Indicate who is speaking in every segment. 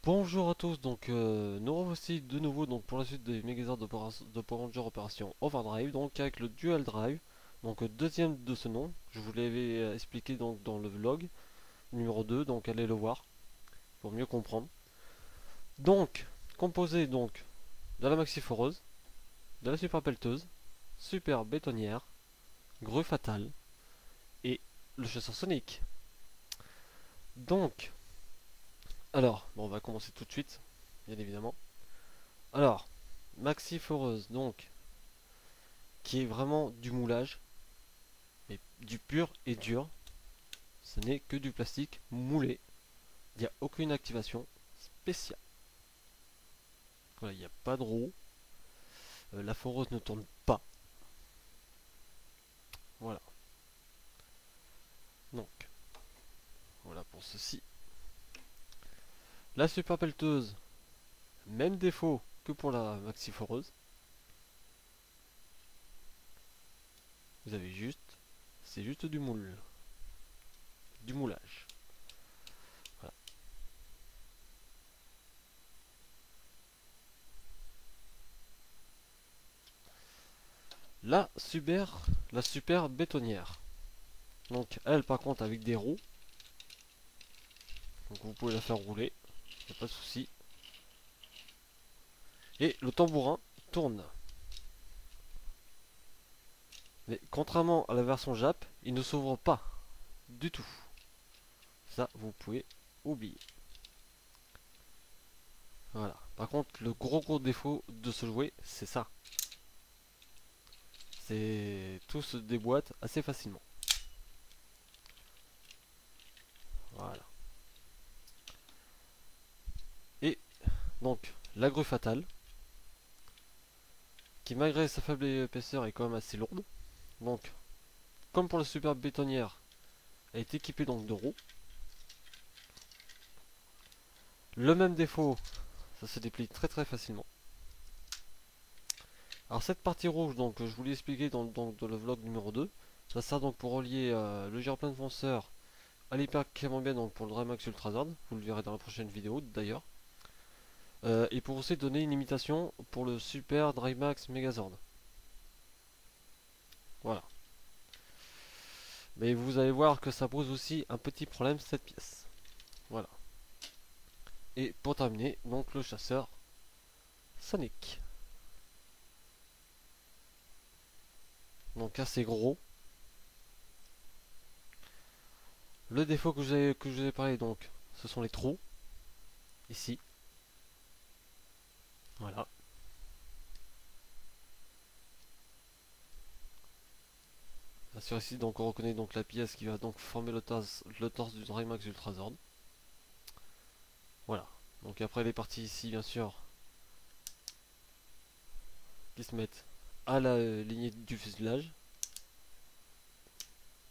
Speaker 1: Bonjour à tous, nous revoici de nouveau pour la suite des Megazords de Power Ranger Opération Overdrive, donc avec le Dual Drive, deuxième de ce nom. Je vous l'avais expliqué donc dans le vlog numéro 2, donc allez le voir pour mieux comprendre. Donc, composé donc de la maxi foreuse, de la super pelleteuse, super bétonnière, grue fatale et le chasseur sonique. Donc, on va commencer tout de suite, bien évidemment. Alors, maxi foreuse donc qui est vraiment du moulage, mais du pur et dur. Ce n'est que du plastique moulé. Il n'y a aucune activation spéciale. Voilà, il n'y a pas de roue. La foreuse ne tourne pas. Voilà. Donc, voilà pour ceci. La super pelleteuse, même défaut que pour la maxi foreuse. Vous avez juste, c'est juste du moule, du moulage. Voilà. La super bétonnière. Donc elle par contre avec des roues. Donc vous pouvez la faire rouler, il n'y a pas de souci. Et le tambourin tourne. Mais contrairement à la version Jap, il ne s'ouvre pas du tout. Ça, vous pouvez oublier. Voilà. Par contre, le gros défaut de ce jouet, c'est ça. C'est tout se déboîte assez facilement. Voilà. Et donc, la grue fatale, qui malgré sa faible épaisseur est quand même assez lourde. Donc, comme pour la super bétonnière, elle est équipée donc de roues. Le même défaut, ça se déplie très facilement. Alors cette partie rouge, donc je vous l'ai expliqué dans le vlog numéro 2, ça sert donc pour relier le gyroplan fonceur à l'hyper Camembert donc pour le Drymax Ultrazord, vous le verrez dans la prochaine vidéo d'ailleurs. Et pour aussi donner une imitation pour le Super Drymax Megazord. Voilà. Mais vous allez voir que ça pose aussi un petit problème cette pièce. Voilà. Et pour terminer, donc le chasseur Sonic. Donc assez gros. Le défaut que je vous ai parlé donc, ce sont les trous. Ici. Voilà. Bien sûr ici donc on reconnaît donc la pièce qui va donc former le torse du Drymax Ultrazord. Voilà. Donc après les parties ici bien sûr qui se mettent à la lignée du fuselage.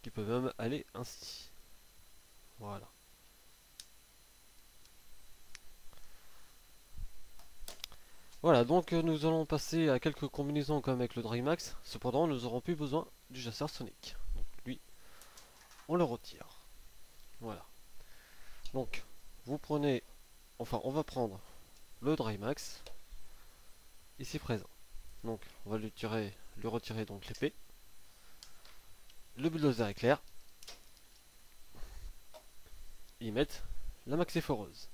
Speaker 1: Qui peuvent même aller ainsi. Voilà. Voilà, donc nous allons passer à quelques combinaisons comme avec le Drymax. Cependant, nous n'aurons plus besoin du chasseur Sonic. Donc lui, on le retire. Voilà. Donc, vous prenez, enfin, on va prendre le Drymax, ici présent. Donc, on va lui retirer donc l'épée. Le bulldozer éclair. Y mettre la maxi foreuse.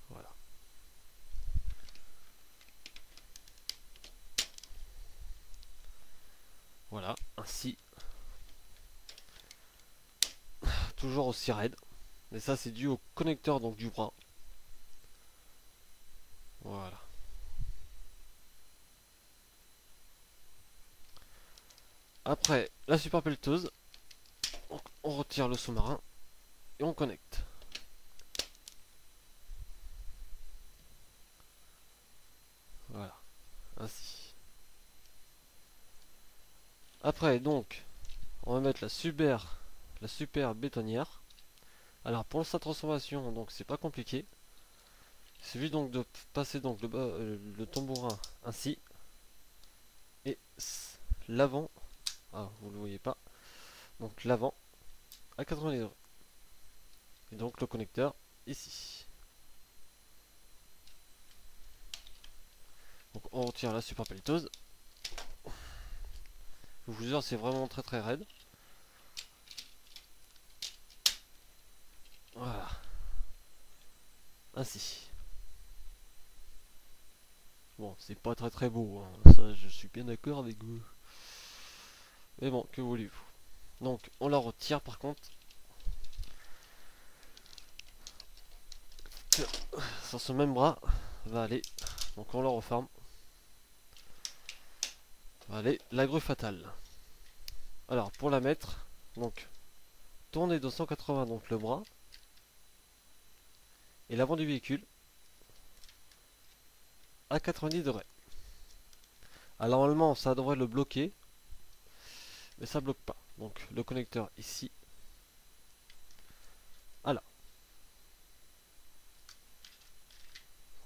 Speaker 1: Voilà. Voilà, ainsi. Toujours aussi raide. Mais ça, c'est dû au connecteur donc du bras. Voilà. Après, la super pelleteuse. On retire le sous-marin et on connecte. Voilà, ainsi. Après, donc, on va mettre la super bétonnière. Alors pour sa transformation, donc c'est pas compliqué. Il suffit donc de passer donc le tambourin ainsi et l'avant. Ah, vous le voyez pas. Donc l'avant à 90 degrés. Et donc le connecteur ici. Donc on retire la super pelleteuse. Je vous jure, c'est vraiment très très raide. Voilà. Ainsi. Bon, c'est pas très très beau, hein. Ça je suis bien d'accord avec vous. Mais bon, que voulez-vous. Donc on la retire par contre. Sur ce même bras, va aller. Donc on la referme. Va aller la grue fatale. Alors pour la mettre, donc tournez de 180 donc le bras et l'avant du véhicule à 90 degrés. Alors normalement ça devrait le bloquer, mais ça bloque pas. Donc le connecteur ici. Voilà.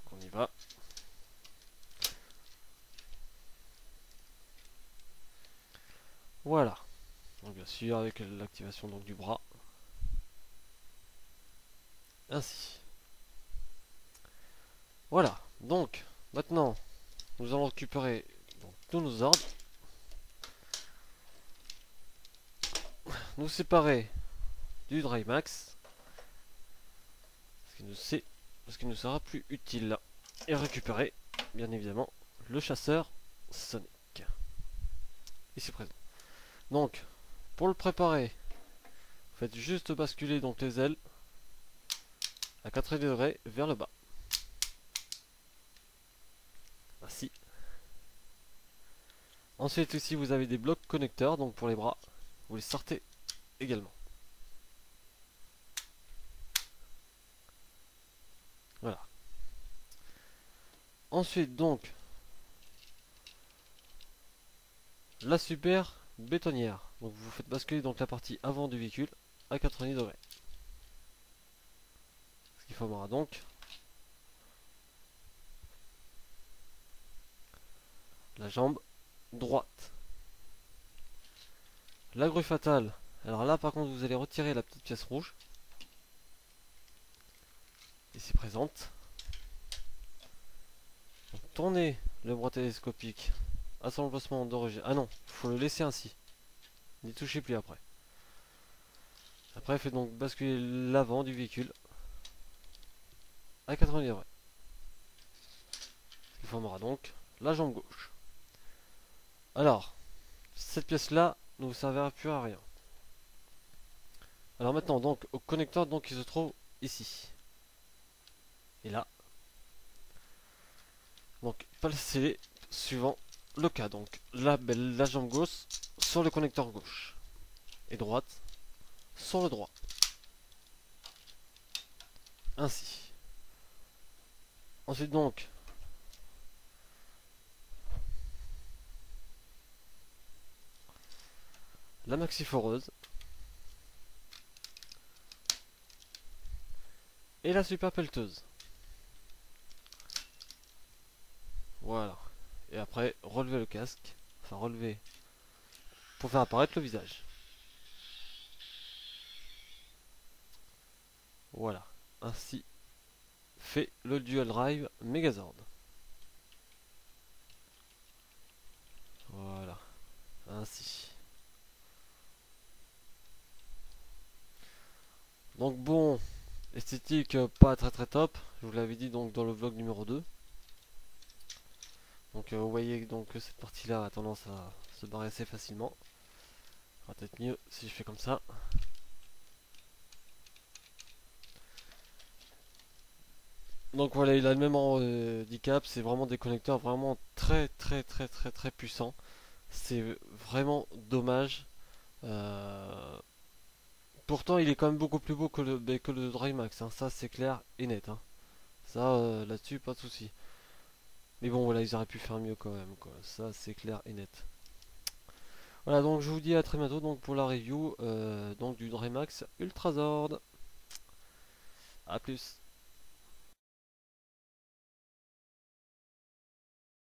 Speaker 1: Donc on y va. Voilà. Donc bien sûr avec l'activation donc du bras. Ainsi. Voilà. Donc maintenant nous allons récupérer donc, tous nos ordres. Nous séparer du Drymax. Ce qui nous sera plus utile. Et récupérer bien évidemment le chasseur Sonic. Ici présent. Donc pour le préparer, vous faites juste basculer donc les ailes à 90 degrés vers le bas. Ainsi. Ensuite ici vous avez des blocs connecteurs donc pour les bras. Vous les sortez également. Voilà. Ensuite donc la super bétonnière. Donc vous faites basculer donc la partie avant du véhicule à 90 degrés. Ce qui formera donc la jambe droite. La grue fatale. Alors là par contre vous allez retirer la petite pièce rouge. Ici présente. Donc, tournez le bras télescopique à son emplacement d'origine. Ah non, il faut le laisser ainsi. N'y touchez plus après. Après faites donc basculer l'avant du véhicule à 90 degrés. Ce qui formera donc la jambe gauche. Alors, cette pièce là ne vous servira plus à rien. Alors maintenant donc au connecteur donc qui se trouve ici. Et là. Donc placez suivant le cas. Donc la jambe gauche sur le connecteur gauche. Et droite sur le droit. Ainsi. Ensuite donc la maxi foreuse et la super pelleteuse. Voilà. Et après relevez le casque. Enfin relevez pour faire apparaître le visage. Voilà. Ainsi fait le Dual Drive Megazord. Voilà. Ainsi. Donc bon, esthétique pas très très top. Je vous l'avais dit donc dans le vlog numéro 2. Donc vous voyez donc que cette partie là a tendance à se barrer assez facilement. Ça va peut-être mieux si je fais comme ça. Donc voilà, il a le même handicap, c'est vraiment des connecteurs vraiment très très très très très puissants. C'est vraiment dommage. Euh, Pourtant il est quand même beaucoup plus beau que le Drymax, hein. Ça c'est clair et net, hein. Ça là-dessus pas de souci. Mais bon voilà, ils auraient pu faire mieux quand même, quoi. Ça c'est clair et net. Voilà, donc je vous dis à très bientôt donc pour la review donc du Drymax Ultrazord. A plus.